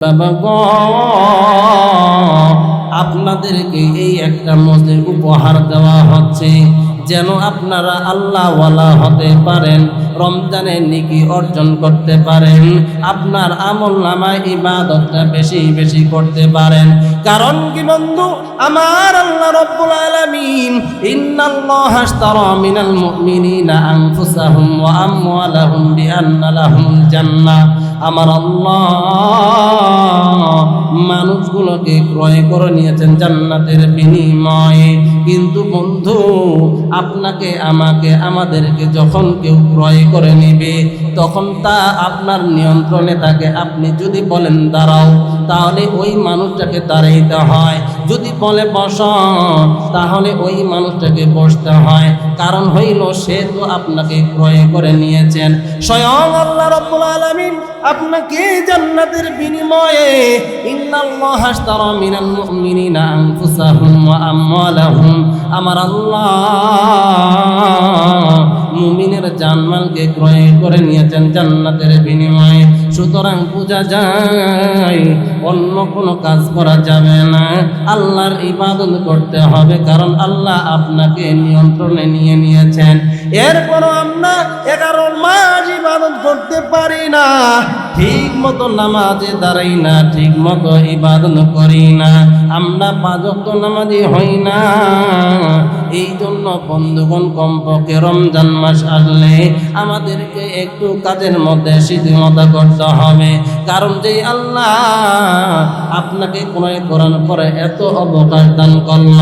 বাবা গো, আপনাদেরকে এই একটা মসজিদ উপহার দেওয়া হচ্ছে যেন আপনারা আল্লাহওয়ালা হতে পারেন, রমজানের নেকি অর্জন করতে পারেন, আপনার আমলনামায় ইবাদতটা বেশি বেশি করতে পারেন। কারণ কি বন্ধু, আমার আল্লাহ রাব্বুল আলামিন ইন্নাল্লাহা আশতারা মিনাল মুমিনিনা আনফুসাহুম ওয়া আমওয়ালাহুম বিআন্না লাহুমুল জান্নাহ, আমার আল্লাহ মানুষগুলোকে ক্রয় করে নিয়েছেন জান্নাতের বিনিময়ে। কিন্তু বন্ধু, আপনাকে আমাকে আমাদেরকে যখন কেউ ক্রয় করে নেবে তখন তা আপনার নিয়ন্ত্রণে থাকে। আপনি যদি বলেন দাঁড়াও, তাহলে ওই মানুষটাকে দাঁড়াইতে হয়, যদি বলে বস তাহলে ওই মানুষটাকে বসতে হয়। কারণ হইল সে তো আপনাকে ক্রয় করে নিয়েছেন। স্বয়ং আল্লাহ রাব্বুল আলামিন আপনাকে জান্নাতের বিনিময়ে ইন্নাল্লাহা আশতারা মিনাল মুমিনিনা আনফুসাহুম ওয়া আমওয়ালাহুম, আমার আল্লাহ মুমিনের জানমালকে ক্রয় করে নিয়েছেন জান্নাতের বিনিময়ে। সুতরাং বোঝা যায় অন্য কোনো কাজ করা যাবে না, আল্লাহর ইবাদত করতে হবে, কারণ আল্লাহ আপনাকে নিয়ন্ত্রণে নিয়ে নিয়েছেন। এরপরও আমরা 11 মাস ইবাদত করতে পারি না, ঠিক মতো নামাজে দাঁড়াই না, ঠিক মতো ইবাদত করি না, আমরা 5 ওয়াক্ত নামাজি হই না। এই জন্য বন্ধুগণ, কমপক্ষে রমজান মাস আসলে আমাদেরকে একটু কাজের মধ্যে শিথিলতা করতে হবে। কারণ যে আল্লাহ আপনাকে ক্রয় করার পরে এত অবকাশ দান করল,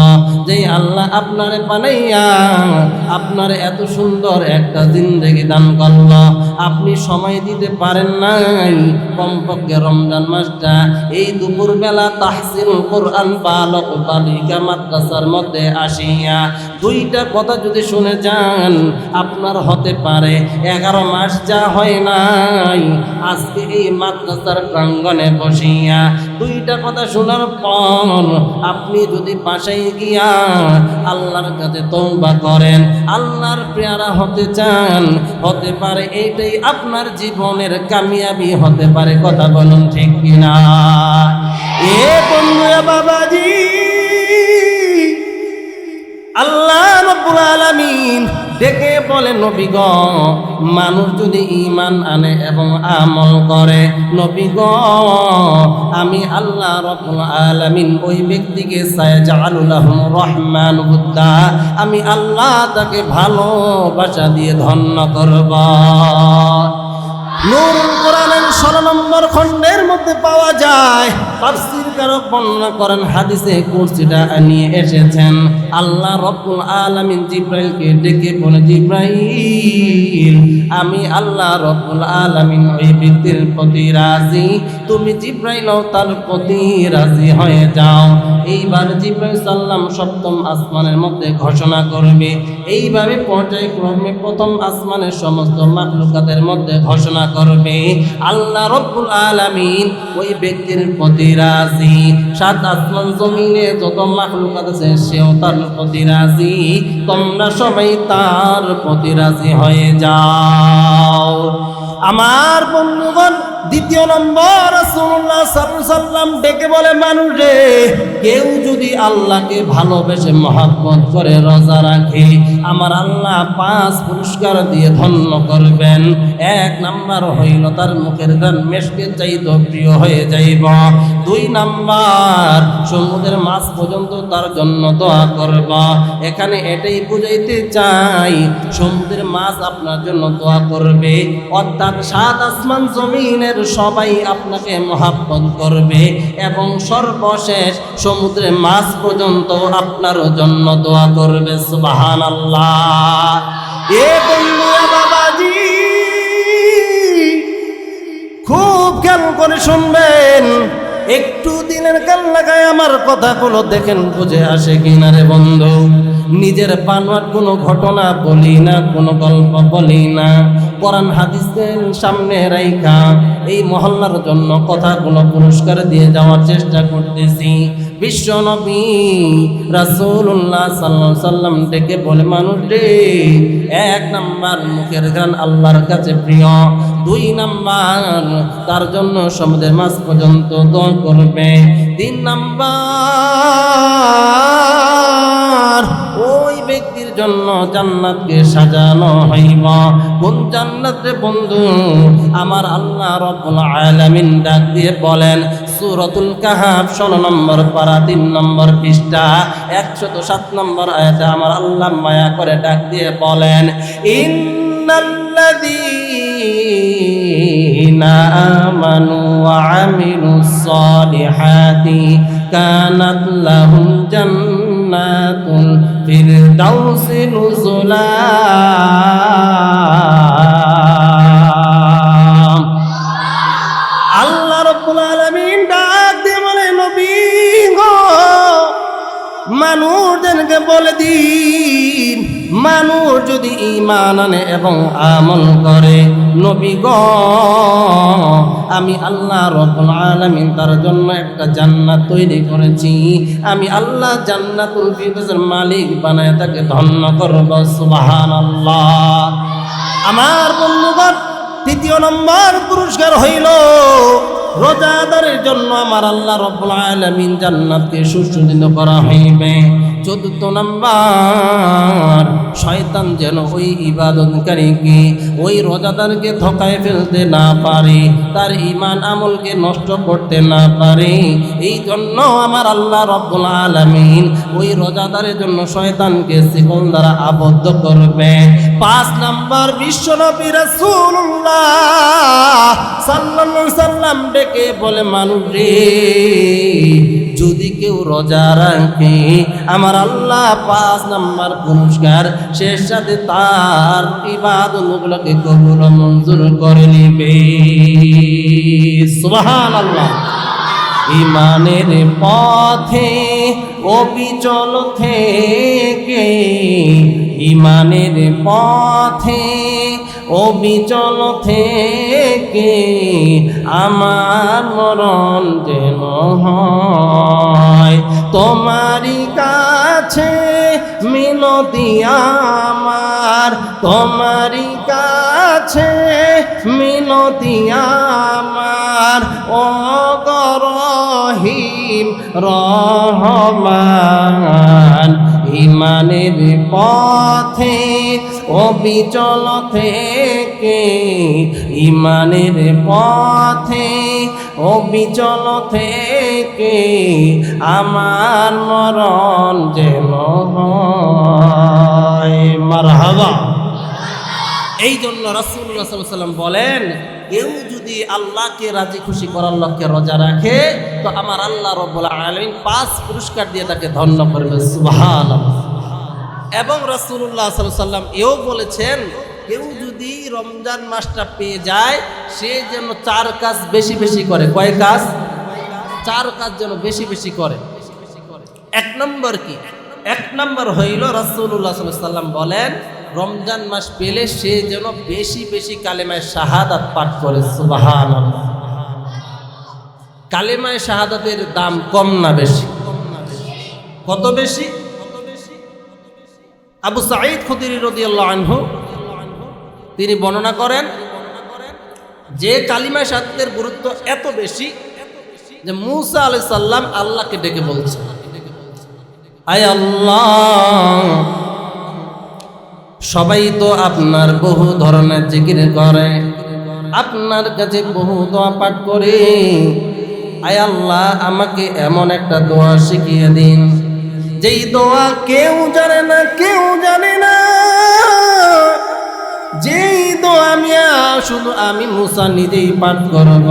যে আল্লাহ আপনারে বানাইয়া আপনার এত সুন্দর একটা জিন্দেগি দান করল, আপনি সময় দিতে পারেন নাই। কমপক্ষে রমজান মাসটা এই দুপুরবেলা তাহসিলুল কোরআন বালক বালিকা মাদ্রাসার মধ্যে আসিয়া 2টা কথা যদি শুনে যান, আপনার হতে পারে 11 মাস যা হয় নাই, আজকে এই মাদ্রাসার প্রাঙ্গণে বসিয়া 2টা কথা শোনার পর আপনি যদি বাসায় গিয়া আল্লাহর কাছে তওবা করেন, আল্লাহর পেয়ারা হতে চান, হতে পারে এইটাই আপনার জীবনের কামিয়াবি হতে পারে। কথা বলুন ঠিক কিনা? এ বন্ধু, বাবাজি, আল্লাহ রাব্বুল আলামিন ডেকে বলে, নবী গো, মানুষ যদি ঈমান আনে এবং আমল করে, নবী গো, আমি আল্লাহ রাব্বুল আলামিন ওই ব্যক্তিকে সায়াজআলু লাহুম রহমান বুদ্দা, আমি আল্লাহ তাকে ভালোবাসা দিয়ে ধন্য করব। নূরুল কোরআনের 16 নম্বর খণ্ডের মধ্যে পাওয়া যায়। তাফসীরকারক বর্ণনা করেন, হাদিসে কুরসিটা নিয়ে এসেছেন। আল্লাহ রাব্বুল আলামিন জিব্রাইলকে ডেকে বলে, জিব্রাইল, আমি আল্লাহ রাব্বুল আলামিন ওই ব্যক্তির প্রতি রাজি, তুমি জিব্রাইলও তার প্রতি রাজি হয়ে যাও। এইবার জিব্রাইল সাল্লাম 7ম আসমানের মধ্যে ঘোষণা করবে। এইভাবে পর্যায়ক্রমে 1ম আসমানের সমস্ত মাখলুকাতের মধ্যে ঘোষণা করবে, আল্লাহ রাব্বুল আলামিন ওই ব্যক্তির প্রতি রাজি। 7 আসমান জমিনে যত মাখলুকাত আছে সেও তার প্রতি রাজি, তোমরা সবাই তার প্রতি রাজি হয়ে যাও। আমার বন্ধুগণ, 2য় নম্বর রাসূলুল্লাহ সাল্লাল্লাহু আলাইহি ওয়াসাল্লাম ডেকে বলে, মানুষে কেউ যদি আল্লাহকে ভালোবেসে মহব্বত করে রোজা রাখে, আমার আল্লাহ 5 পুরস্কার দিয়ে ধন্য করবেন। 1 নাম্বার হইল তার মুখের গান মেশকের চাইতে প্রিয় হয়ে যাইব। 2 নাম্বার, সমুদ্রের মাছ পর্যন্ত তার জন্য দোয়া করব। এখানে এটাই বুঝাইতে চাই, সমুদ্রের মাছ আপনার জন্য দোয়া করবে, অর্থাৎ 7 আসমান জমিনের সবাই আপনাকে মহব্বত করবে, এবং সর্বশেষ সমুদ্রের মাছ পর্যন্ত আপনার জন্য দোয়া করবে। সুবহানাল্লাহ। এ বন্ধু, বাবাজি, খুব খেয়াল করে শুনবেন, একটু দিনের কান লাগায় আমার কথাগুলো দেখেন বুঝে আসে কিনা রে বন্ধু। নিজের বানোয়াট কোনো ঘটনা বলি না, কোনো গল্প বলি না, কোরআন হাদিসের সামনে রাইখা এই মহল্লার জন্য কথাগুলো পুরস্কার দিয়ে যাওয়ার চেষ্টা করতেছি। বিশ্ব নবী রাসূলুল্লাহ সাল্লাল্লাহু আলাইহি সাল্লাম ডেকে বলে, মানুষ রে, এক নাম্বার মুখের গান আল্লাহর কাছে প্রিয়, দুই নাম্বার তার জন্য সমুদ্রের মাছ পর্যন্ত দোয়া করবে, তিন নাম্বার ওই ব্যক্তির জন্য জান্নাতকে সাজানো হইব। কোন জান্নাত রে বন্ধু? আমার আল্লাহ রাব্বুল আলামিন ডাক দিয়ে বলেন, সূরাতুল কাহাফ 16 নম্বর পারা 3 নম্বর পৃষ্ঠা 107 নম্বর আয়াতে আমার আল্লাহ মায়া করে ডাক দিয়ে বলেন, ইন্নাল্লাযীনা আমানু ওয়া আমিলুস সালিহাতি কানাত লাহুম জান্নাতুল ফিরদাউসি নুজুলা। আল্লাহ রাব্বুল আলামিন ডাক দিয়ে বলে, নবী গো, মানুষদেরকে বলে দিন, মানুষ যদি ঈমান আনে এবং আমল করে, নবী গো, আমি আল্লাহ রাব্বুল আলামিন তার জন্য একটা জান্নাত তৈরি করেছি। আমি আল্লাহ জান্নাতুল ফিরদাউসের মালিক বানায় তাকে ধন্য করব। সুবহানাল্লাহ। আমার বন্ধুগণ, তৃতীয় নম্বর পুরস্কার হইল রোজাদারের জন্য আমার আল্লাহ রাব্বুল আলামিন জান্নাতকে সুসজ্জিত করা হইবে। চতুর্থ নাম্বার, শয়তান যেন ওই ইবাদতকারীকে, ওই রোজাদারকে ধোঁকায় ফেলতে না পারে, তার ঈমান আমলকে নষ্ট করতে না পারে। এই জন্য আমার আল্লাহ রাব্বুল আলামিন ওই রোজাদারের জন্য শয়তানকে শিকল দ্বারা আবদ্ধ করবে। 5 নাম্বার, বিশ্বনবী রাসূলুল্লাহ সাল্লাল্লাহু আলাইহি সাল্লাম ডেকে বলে, মানুষ রে, যদি কেউ রোজা রাখে, আমার আল্লাহ 5 নাম্বার পুরস্কার, সে সাথে তার ইবাদতগুলোকে কবুল ও মঞ্জুর করে নিবে। সুবহানাল্লাহ। ঈমানের পথে অবিচল থেকে, ঈমানের পথে অবিচল থেকে আমার মরণ যেন হয় তোমারই কাছে মিনতি আমার, তোমারই কাছে মিনতি আমার, ও রহিম রহমান। ঈমানের পথে অবিচল থেকে, ঈমানের পথে অবিচল থেকে আমার মরণ যেন হয়। মারহাবা। এই জন্য রাসূলুল্লাহ সাল্লাল্লাহু আলাইহি ওয়াসাল্লাম বলেন, কেউ যদি আল্লাহকে রাজি খুশি করার লক্ষ্যে রোজা রাখে, তো আমার আল্লাহ রাব্বুল আলামিন 5 পুরস্কার দিয়ে তাকে ধন্য করবে। সুবহানাল্লাহ। এবং রাসূলুল্লাহ সাল্লাল্লাহু আলাইহি ওয়াসাল্লাম এও বলেছেন, কেউ যদি রমজান মাসটা পেয়ে যায়, সে যেন 4 কাজ বেশি বেশি করে। কয় কাজ? 4 কাজ যেন বেশি বেশি করে। 1 নম্বর কি? 1 নম্বর হইল রাসূলুল্লাহ সাল্লাল্লাহু আলাইহি ওয়াসাল্লাম বলেন, রমজান মাস পেলে সে যেন বেশি বেশি কালেমায়ে শাহাদাত পাঠ করে। সুবহানাল্লাহ। কালেমায়ে শাহাদাতের দাম কম না বেশি? কত বেশি? আবু সাঈদ খুদরি রাদিয়াল্লাহু আনহু তিনি বর্ণনা করেন যে কালিমায়ে শাহাদাতের গুরুত্ব এত বেশি যে মূসা আলাইহিস সালাম আল্লাহকে ডেকে বলছেন, আয় আল্লাহ, সবাই তো আপনার বহু ধরনের জিকির করে, আপনার কাছে বহু দোয়া পাঠ করে, আয় আল্লাহ, আমাকে এমন একটা দোয়া শিখিয়ে দিন যেই দোয়া কেউ জানে না, কেউ জানে না, যেই দোয়া শুধু আমি মূসা নিজেই পাঠ করব,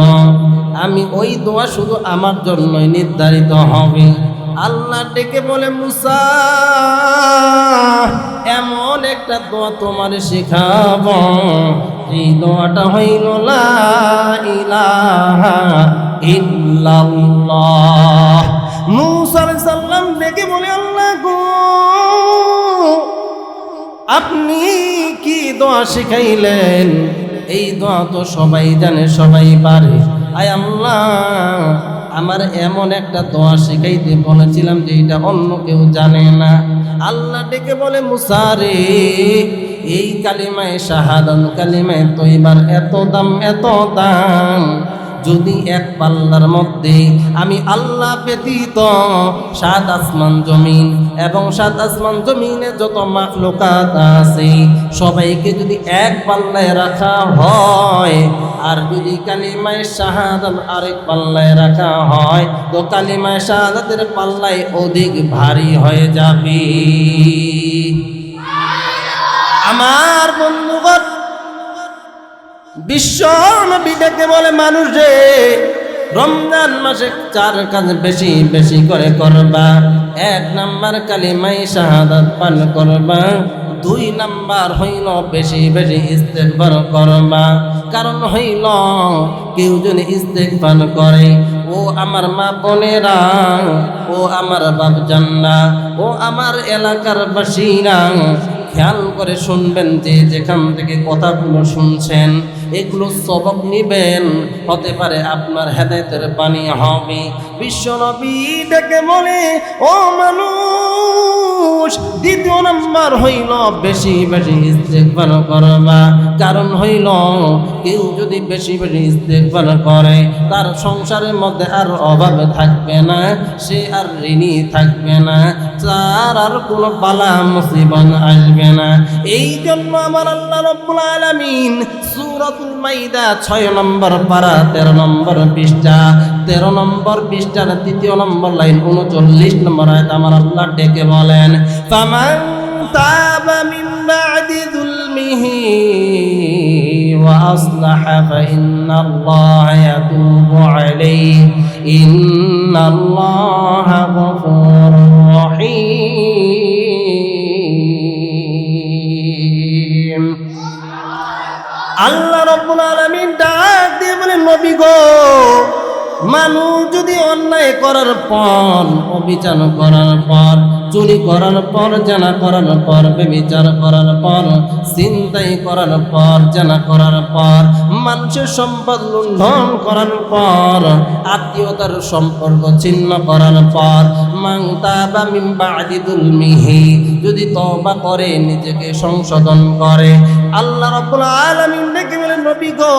আমি ওই দোয়া শুধু আমার জন্যই নির্ধারিত হবে। আল্লাহ ডেকে বলে, মূসা, এমন একটা দোয়া তোমার শেখাবো, এই দোয়াটা হইল লা ইলাহা ইল্লাল্লাহ। মূসা আলাইহিস সালাম ডেকে বলে, আল্লাহ গো, আপনি কি দোয়া শিখাইলেন? এই দোয়া তো সবাই জানে, সবাই পারে। আয় আল্লাহ, আমার এমন একটা দোয়া শিখাইতে বলেছিলাম যে এটা অন্য কেউ জানে না। আল্লাহ ডেকে বলে মুসা রে, এই কালিমায়ে শাহাদাত কালিমায়ে তয়্যিবার এত দাম, এত দাম, যদি এক পাল্লার মধ্যে আমি আল্লাহ ব্যতীত সাত আসমান জমিন এবং সাত আসমান জমিনে যত মাখলুকাত আছে সবাইকে যদি এক পাল্লায় রাখা হয়, আর যদি কালিমায়ে শাহাদাত আরেক পাল্লায় রাখা হয়, তো কালিমায়ে শাহাদাতের পাল্লায় অধিক ভারী হয়ে যাবে। আমার বন্ধুগণ, বিশ্ব নবী ডেকে বলে মানুষ রে, রমজান মাসে 4 কাজ বেশি বেশি করে করবা। 1 নাম্বার কালিমায়ে শাহাদাত পান করবা, 2 নাম্বার হইল বেশি বেশি ইস্তেগফার করবা। কারণ হইল কেউ যদি ইস্তেগফার করে, ও আমার মা বোনেরা, ও আমার বাপজানরা, ও আমার এলাকার বাসীরা, খেয়াল করে শুনবেন, যে যেখান থেকে কথাগুলো শুনছেন এগুলো সবক নিবেন, হতে পারে আপনার হেদায়েতের পানি হবে। বিশ্বনবী ডেকে বলে, ও মানুষ, 2 নাম্বার হইল বেশি বেশি ইস্তেগফার করবা। কারণ হইল কেউ যদি বেশি বেশি ইস্তেগফার করে, তার সংসারের মধ্যে আর অভাব থাকবে না, সে আর ঋণী থাকবে না, তার আর কোনো বালা মুসিবত আসবে না। এই জন্য আমার আল্লাহ রাব্বুল আলামিন সূরাতুল মাইদা 6 নম্বর পারা 13 নম্বর পৃষ্ঠা, 13 নম্বর পৃষ্ঠার 3 নম্বর লাইন 39 নম্বর আয়াত আমার আল্লাহ ডেকে বলেন, ফামান তাবা মিন বা'দি যুলমিহি ওয়া আসলাহা ফাইন্নাল্লাহা ইয়াতুবু আলাইহি ইন্নাল্লাহা গফুরুর রহিম। আল্লাহ রাব্বুল আলামিন ডাক দিয়ে বলেন, নবী গো, মানুষ যদি অন্যায় করার পর, অবিচার করার পর, চুরি করার পর, জানা করার পর, ব্যভিচার করার পর, ছিনতাই করার পর, জানা করার পর, মানুষের সম্পদ লুণ্ঠন করার পর, আত্মীয়তার সম্পর্ক ছিন্ন করার পর, মান তাবা মিন বা'দি যুলমিহি, যদি তওবা করে, নিজেকে সংশোধন করে, আল্লাহ রাব্বুল আলামিন ডেকে বলেন, নবী গো,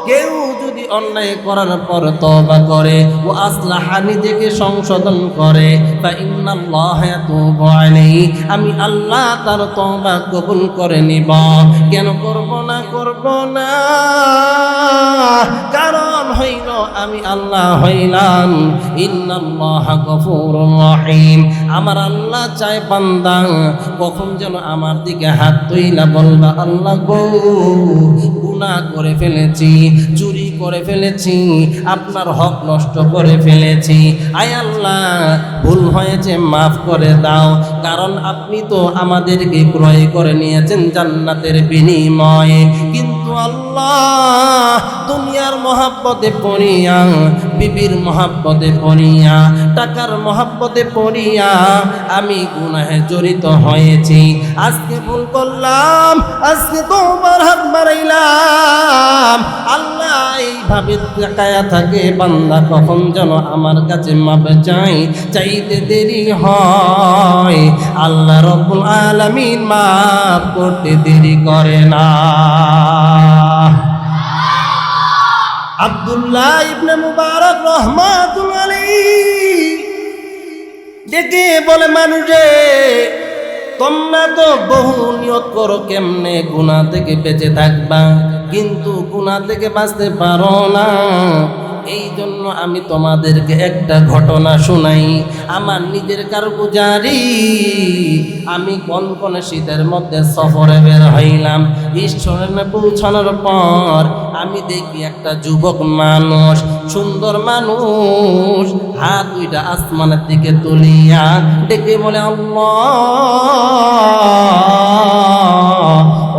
কেউ যদি অন্যায় করার পর তওবা করে, ও আসলাহা, নিজেকে সংশোধন করে, ফা ইন্নাল্লাহা ইয়াতুবু আলাইহি, আমি আল্লাহ তার তওবা কবুল করে নিব। কেন করব না? করব না, কারণ হইল আমি আল্লাহ হইলাম ইন্নাল্লাহা গফুরুর রহিম। আমার আল্লাহ চায় বান্দা কখন যেন আমার দিকে হাত তুইলা বলবা, আল্লাহ গো, গুনাহ করে ফেলেছি, চুরি করে ফেলেছি, আপনার হক নষ্ট করে ফেলেছি, আয় আল্লাহ ভুল হয়েছে, মাফ করে দাও। কারণ আপনি তো আমাদেরকে ক্রয় করে নিয়েছেন জান্নাতের বিনিময়ে। কিন্তু আল্লাহ, দুনিয়ার মহাব্বতে পড়িয়া, বিবির মহাব্বতে পড়িয়া, টাকার মহাব্বতে পড়িয়া আমি গুনাহে জড়িত হয়েছি। আজকে ভুল করলাম, আজকে তোমার হাত বাড়াইলাম। আল্লাহ এইভাবে তাকায়া থাকে বান্দা কখন যেন আমার কাছে মাপ চাই, চাইতে দেরি হয়, আল্লাহ রাব্বুল আলামিন মাফ করতে দেরি করে না। আব্দুল্লাহ ইবনে মুবারক রাহমাতুল্লাহ আলাইহি ডেকে বলে, মানুষে তোমরা তো বহু নিয়ত করো কেমনে গুনাহ থেকে বেঁচে থাকবা, কিন্তু গুনাহ থেকে বাঁচতে পারো না। এই জন্য আমি তোমাদেরকে একটা ঘটনা শোনাই, আমার নিজের কারগুজারি। আমি কনকনে শীতের মধ্যে সফরে বের হইলাম। ঈশ্বরের পৌঁছানোর পর আমি দেখি একটা যুবক মানুষ, সুন্দর মানুষ, হাত 2টা আসমানের দিকে তুলিয়া ডেকে বলে, আল্লাহ,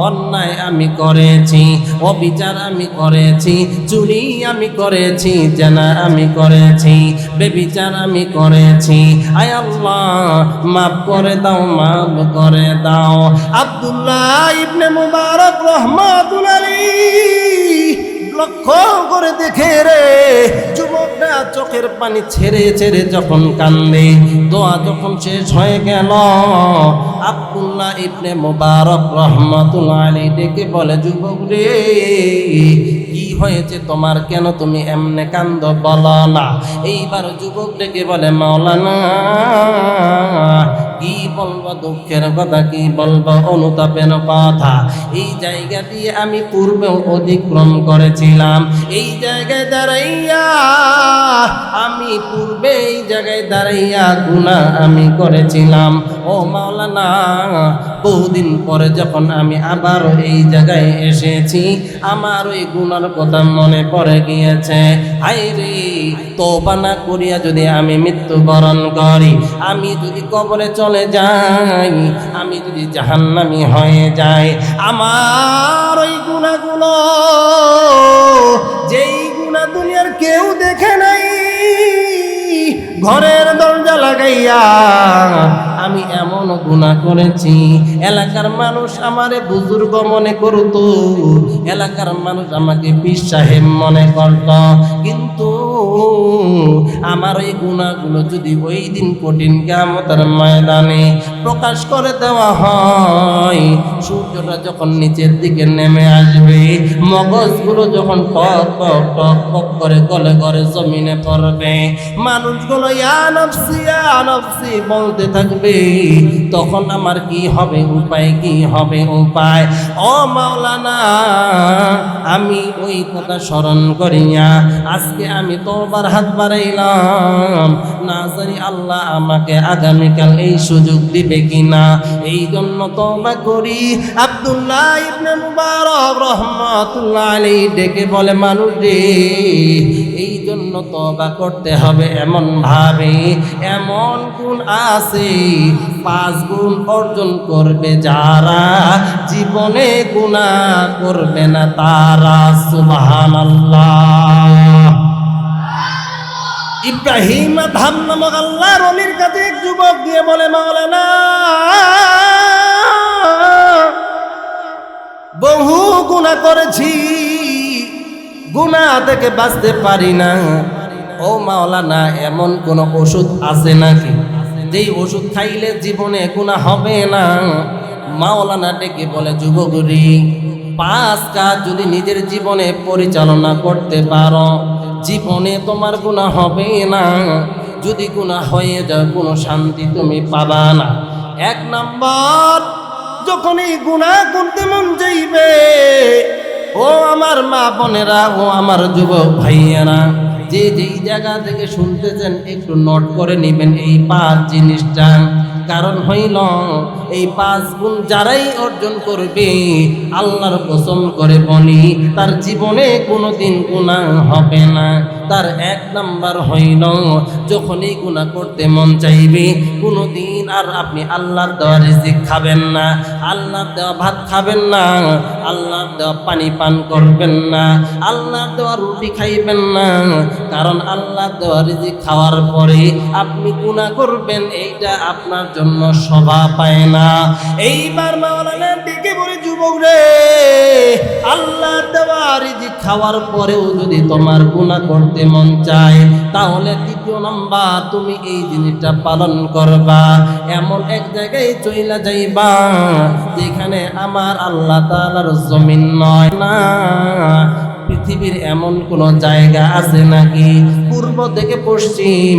অন্যায় আমি করেছি, অবিচার আমি করেছি, চুরি আমি করেছি, জানা আমি করেছি, বেবিচার আমি করেছি, আয় আল্লাহ মাফ করে দাও, মাফ করে দাও। আব্দুল্লাহ ইবনে মুবারক রাহমাতুল্লাহ আলাইহি লক্ষ্য করে দেখে রে, যুবক যুবকরা চোখের পানি ছেড়ে ছেড়ে যখন কান্দে, দোয়া যখন শেষ হয়ে গেল, আব্দুল্লাহ ইবনে মুবারক রাহমাতুল্লাহ আলাইহি ডেকে বলে, যুবক রে, কি হয়েছে তোমার, কেন তুমি এমনে কান্দ, বলো না। এইবার যুবক ডেকে বলে, মাওলানা, কি বলবো দুঃখের কথা, কি বলবো অনুতাপের কথা। এই জায়গা দিয়ে আমি পূর্বেও অতিক্রম করেছিলাম, এই জায়গায় দাঁড়াইয়া আমি পূর্বে এই জায়গায় দাঁড়াইয়া গুনাহ আমি করেছিলাম। ও মাওলানা, বহুদিন পরে যখন আমি আবার এই জায়গায় এসেছি, আমার ওই গুনার কথা মনে পড়ে গিয়েছে। হায়রে, তওবা না করিয়া যদি আমি মৃত্যুবরণ করি, আমি যদি কবরে চলে যাই, আমি যদি জাহান্নামী হয়ে যাই, আমার ওই গুনাহগুলো, যেই গুনাহ দুনিয়ার কেউ দেখে নাই, ঘরের দরজা লাগাইয়া আমি এমন গুনাহ করেছি, এলাকার মানুষ আমারে বুজুর্গ মনে করত, এলাকার মানুষ আমাকে পীর সাহেব মনে করত, কিন্তু আমার এই গুনাহগুলো যদি ওই দিন কঠিন কিয়ামতের ময়দানে প্রকাশ করে দেওয়া হয়, সূর্যটা যখন নিচের দিকে নেমে আসবে, মগজগুলো যখন টক টক টক টক করে গলে গলে জমিনে পড়বে, মানুষগুলো ইয়া নফসি ইয়া নফসি বলতে থাকবে, তখন আমার কি হবে, উপায় কি হবে, উপায়। ও মাওলানা, আমি ওই কথা স্মরণ করিয়া আজকে আমি তওবার হাত বাড়াইলাম, না জানি আল্লাহ আমাকে আগামীকাল এই সুযোগ দিবে কিনা। এই জন্য তওবা করি। আব্দুল্লাহ ইবনে মুবারক রাহমাতুল্লাহ আলাইহি ডেকে বলে, মানুষ রে, এই জন্য তওবা করতে হবে এমন ভাবে, এমন গুণ আছে, 5 গুণ অর্জন করবে যারা, জীবনে গুনাহ করবে না তারা। সুবহানাল্লাহ। ইব্রাহিম আদহাম নামক আল্লাহর ওলির কাছে এক যুবক গিয়ে বলে, মাওলানা, বহু গুনাহ করেছি, গুনাহ থেকে বাঁচতে পারি না। ও মাওলানা, এমন কোন ওষুধ আছে নাকি, যেই ওষুধ খাইলে জীবনে গুনাহ হবে না? মাওলানা ডেকে বলে, যুবক রে, 5 কাজ যদি নিজের জীবনে পরিচালনা করতে পারো, জীবনে তোমার গুনাহ হবে না। যদি গুনাহ হয়ে যায়, কোনো শান্তি তুমি পাবা না। 1 নম্বর, যখন এই গুনাহ করতে মন চাইবে, ও আমার মা বোনেরা, ও আমার যুবক ভাইয়েরা, যে যেই জায়গা থেকে শুনতেছেন একটু নোট করে নেবেন এই 5 জিনিসটা। কারণ হইল, এই 5 গুণ যারাই অর্জন করবে, আল্লাহর কসম করে বলি, তার জীবনে কোনোদিন গুনাহ হবে না। তার 1 নাম্বার হইল, যখনই গুনাহ করতে মন চাইবে, কোনোদিন আর আপনি আল্লাহর দেওয়া রিজিক খাবেন না, আল্লাহর দেওয়া ভাত খাবেন না, আল্লাহর দেওয়া পানি পান করবেন না, আল্লাহর দেওয়া রুটি খাইবেন না। কারণ আল্লাহর দেওয়া রিজিক খাওয়ার পরে আপনি গুনাহ করবেন, এইটা আপনার জন্য শোভা পায় না। এইবার মাওলানা ডেকে বলে, যুবক রে, আল্লাহর দেওয়া রিজিক খাওয়ার পরেও যদি তোমার গুনাহ করতে মন চায়, তাহলে 2 নাম্বার, তুমি এই জিনিসটা পালন করবা। এমন এক জায়গায় চইলা যাইবা যেখানে আমার আল্লাহ তাআলার জমিন নয় না। পৃথিবীর এমন কোন জায়গা আছে নাকি, পূর্ব থেকে পশ্চিম,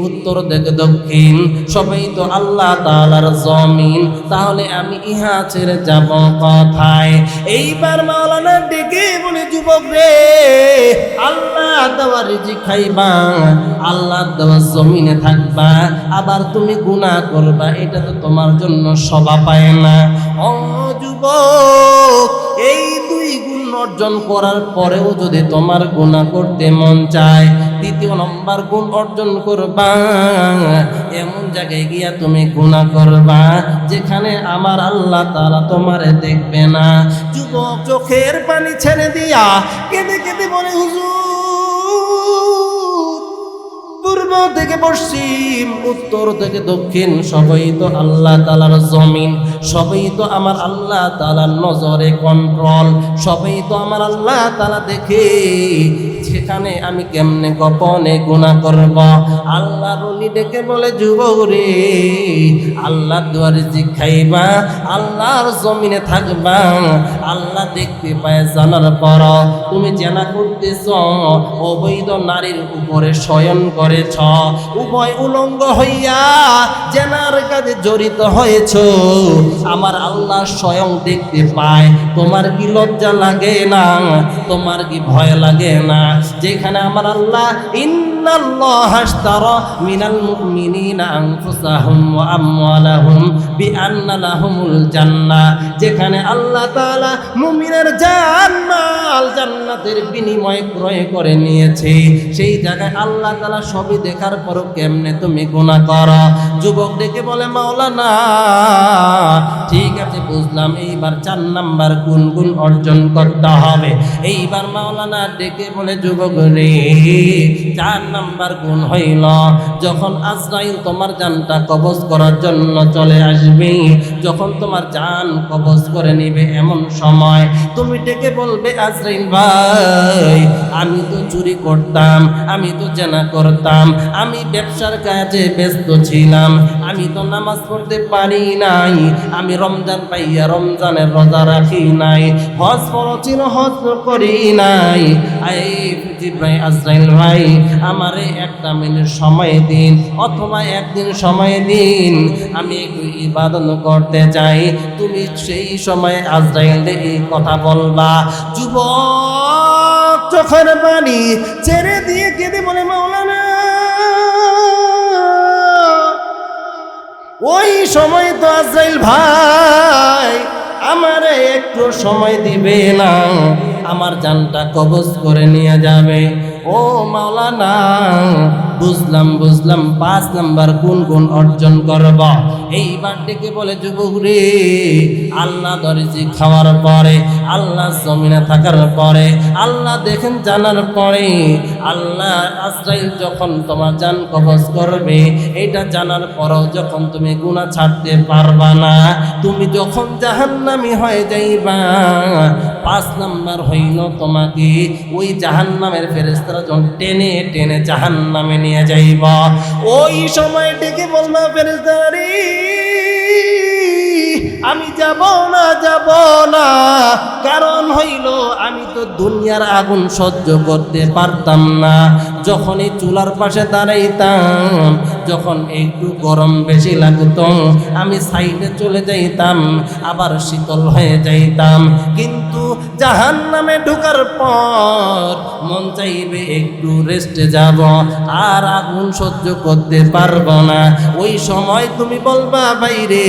উত্তর থেকে দক্ষিণ, সবই তো আল্লাহ তাআলার জমিন। তাহলে আমি ইহা ছেড়ে যাব কোথায়? এইবার মাওলানা ডেকে বলে, যুবক রে, আল্লাহ দেওয়া রিজিক খাইবা, আল্লাহ দেওয়া জমিনে থাকবা, আবার তুমি গুনাহ করবা, এটা তো তোমার জন্য শোভা পায় না। ও যুবক, এই 2 গুণ অর্জন করার পরেও যদি তোমার গুনাহ করতে মন চায়, 3 নম্বর গুণ অর্জন করবা, এমন জায়গায় গিয়া তুমি গুনাহ করবা যেখানে আমার আল্লাহ তাআলা তোমারে দেখবে না। যুবক চোখের পানি ছেড়ে দিয়া কেঁদে কেঁদে বলে, হুজুর, পূর্ব থেকে পশ্চিম, উত্তর থেকে দক্ষিণ, সবই তো আল্লাহ তাআলার জমিন, সবই তো আমার আল্লাহ তাআলার নজরে কন্ট্রোল, সবই তো আমার আল্লাহ তাআলা দেখে। সেখানে আমি কেমনে গোপনে গুনাহ করব? আল্লাহর ওলি ডেকে বলে যুবক রে, আল্লাহর দুয়ারে খাইবা, আল্লাহর জমিনে থাকবা, আল্লাহ দেখতে পায় জানার পর তুমি জেনা করতেছ, অবৈধ নারীর উপরে শয়ন করেছ, উভয় উলঙ্গ হইয়া জেনার কাজে জড়িত হয়েছ, আমার আল্লাহ স্বয়ং দেখতে পায়, তোমার কি লজ্জা লাগে না? তোমার কি ভয় লাগে না? যেখানে আমার আল্লাহ ইন্নাল্লাহা আশতারা মিনাল মুমিনিনা আনফুসাহুম ওয়া আমওয়ালাহুম বিআন্না লাহুমুল জান্নাহ, যেখানে আল্লাহ তাআলা মুমিনের জান মাল জান্নাতের বিনিময়ে ক্রয় করে নিয়েছে, সেই জায়গায় আল্লাহ তাআলা সবই দেখার পরও কেমনে তুমি গুনাহ করো? যুবক ডেকে বলে মাওলানা ঠিক আছে বুঝলাম, এইবার 4 নাম্বার গুণ অর্জন করতে হবে। এইবার মাওলানা ডেকে বলে যুবক রে, 4 নাম্বার গুণ হইল যখন আজরাইল তোমার জানটা কবজ করার জন্য চলে আসবে, যখন তোমার জান কবজ করে নিবে, এমন সময় তুমি ডেকে বলবে আজরাইল ভাই আমি তো চুরি করতাম, আমি তো জেনা করতাম, আমি ব্যবসার কাজে ব্যস্ত ছিলাম, আমি তো নামাজ পড়তে পারি নাই, আমি রমজান পাইয়া রমজানের রোজা রাখি নাই, হজ ফরজ ছিল হজ করি নাই, আজরাইল ভাই আমারে 1 মিনিট সময় দিন অথবা 1 দিন সময় দিন, আমি একটু ইবাদত করতে চাই। তুমি সেই সময় আজরাইল এই কথা বলবা। যুবক চোখের পানি ছেড়ে দিয়ে কেঁদে বলে মাওলানা ওই সময় তো আজরাইল ভাই আমারে একটু সময় দিবে না, আমার জানটা কবজ করে নিয়ে যাবে। ও মাওলানা বুঝলাম 5 নাম্বার গুণ অর্জন করব। এইবার ডেকে বলে যুবক রে, আল্লাহ দরজি খাওয়ার পরে, আল্লাহ জমিনে থাকার পরে, আল্লাহ দেখেন জানার পরে, আল্লাহ আজরাইল যখন তোমার জান কবজ করবে এটা জানার পরও যখন তুমি গুনাহ ছাড়তে পারবা না, তুমি যখন জাহান্নামী হয়ে যাইবা, 5 নাম্বার হইল তোমাকে ওই জাহান্নামের ফেরেশতারা যখন টেনে টেনে জাহান্নামে নিয়ে যাইবা, ওই সময় ডেকে বলবা ফেরেশতারা রে আমি যাব না, কারণ হইল আমি তো দুনিয়ার আগুন সহ্য করতে পারতাম না, যখন এই চুলার পাশে দাঁড়াইতাম, যখন একটু গরম বেশি লাগতো আমি সাইডে চলে যাইতাম, আবার শীতল হয়ে যাইতাম, কিন্তু জাহান্নামে ঢোকার পর মন চাইবে একটু রেস্টে যাব, আর আগুন সহ্য করতে পারবো না। ওই সময় তুমি বলবা বাইরে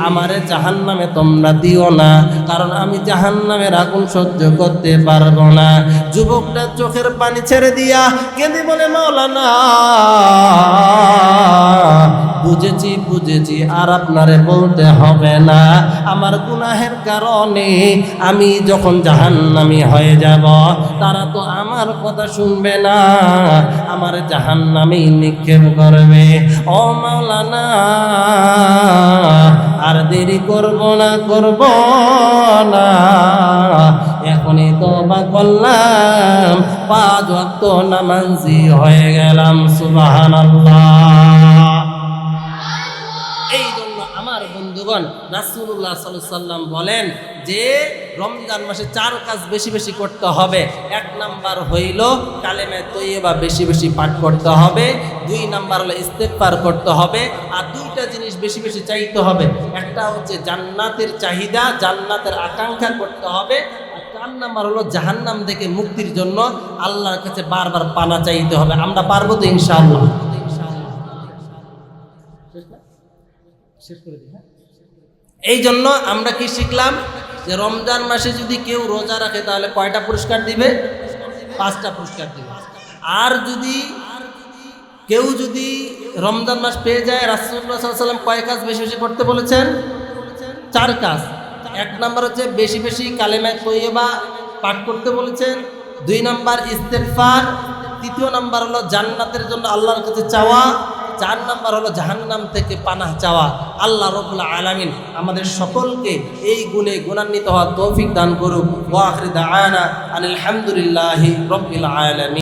আমারে জাহান্নামে তোমরা দিও না, কারণ আমি জাহান্নামের আগুন সহ্য করতে পারবো না। যুবকটা চোখের পানি ছেড়ে দিয়া কেঁদে বলে মাওলানা বুঝেছি আর আপনারে বলতে হবে না, আমার গুনাহের কারণে আমি যখন জাহান্নামী হয়ে যাব তারা তো আমার কথা শুনবে না, আমার জাহান্নামে নিক্ষেপ করবে। ও মাওলানা আর দেরি করব না, এখনই তওবা করলাম, 5 ওয়াক্ত নামাজি হয়ে গেলাম। সুবহানাল্লাহ। এই জন্য আমার বন্ধুগণ রাসূলুল্লাহ সাল্লাল্লাহু আলাইহি ওয়াসাল্লাম বলেন যে রমজান মাসে 4 কাজ বেশি বেশি করতে হবে। 1 নাম্বার হইল কালেমা তৈয়বা বেশি বেশি পাঠ করতে হবে, 2 নাম্বার হলো ইস্তেগফার করতে হবে, আর 2টা জিনিস বেশি বেশি চাইতে হবে। একটা হচ্ছে জান্নাতের চাহিদা, জান্নাতের আকাঙ্ক্ষা করতে হবে, আর 4 নাম্বার হলো জাহান্নাম থেকে মুক্তির জন্য আল্লাহর কাছে বারবার পানা চাইতে হবে। আমরা পারবো তো ইনশাআল্লাহ? এই জন্য আমরা কি শিখলাম যে রমজান মাসে যদি কেউ রোজা রাখে তাহলে কয়টা পুরস্কার দিবে? 5টা পুরস্কার দিবে। আর যদি কেউ যদি রমজান মাস পেয়ে যায়, রাসূলুল্লাহ সাল্লাল্লাহু আলাইহি ওয়াসাল্লাম কয় কাজ বেশি বেশি করতে বলেছেন? 4 কাজ। 1 নাম্বার হচ্ছে বেশি বেশি কালেমা তৈয়বা পাঠ করতে বলেছেন, 2 নাম্বার ইস্তেগফার, 3 নাম্বার হলো জান্নাতের জন্য আল্লাহর কাছে চাওয়া, 4 নাম্বার হলো জাহান্নাম থেকে পানাহ চাওয়া। আল্লাহ রাব্বুল আলামিন আমাদের সকলকে এই গুণে গুণান্বিত হওয়ার তৌফিক দান করুক। ওয়া আখিরু দাওয়ানা আনিল হামদুলিল্লাহি রাব্বিল আলামিন।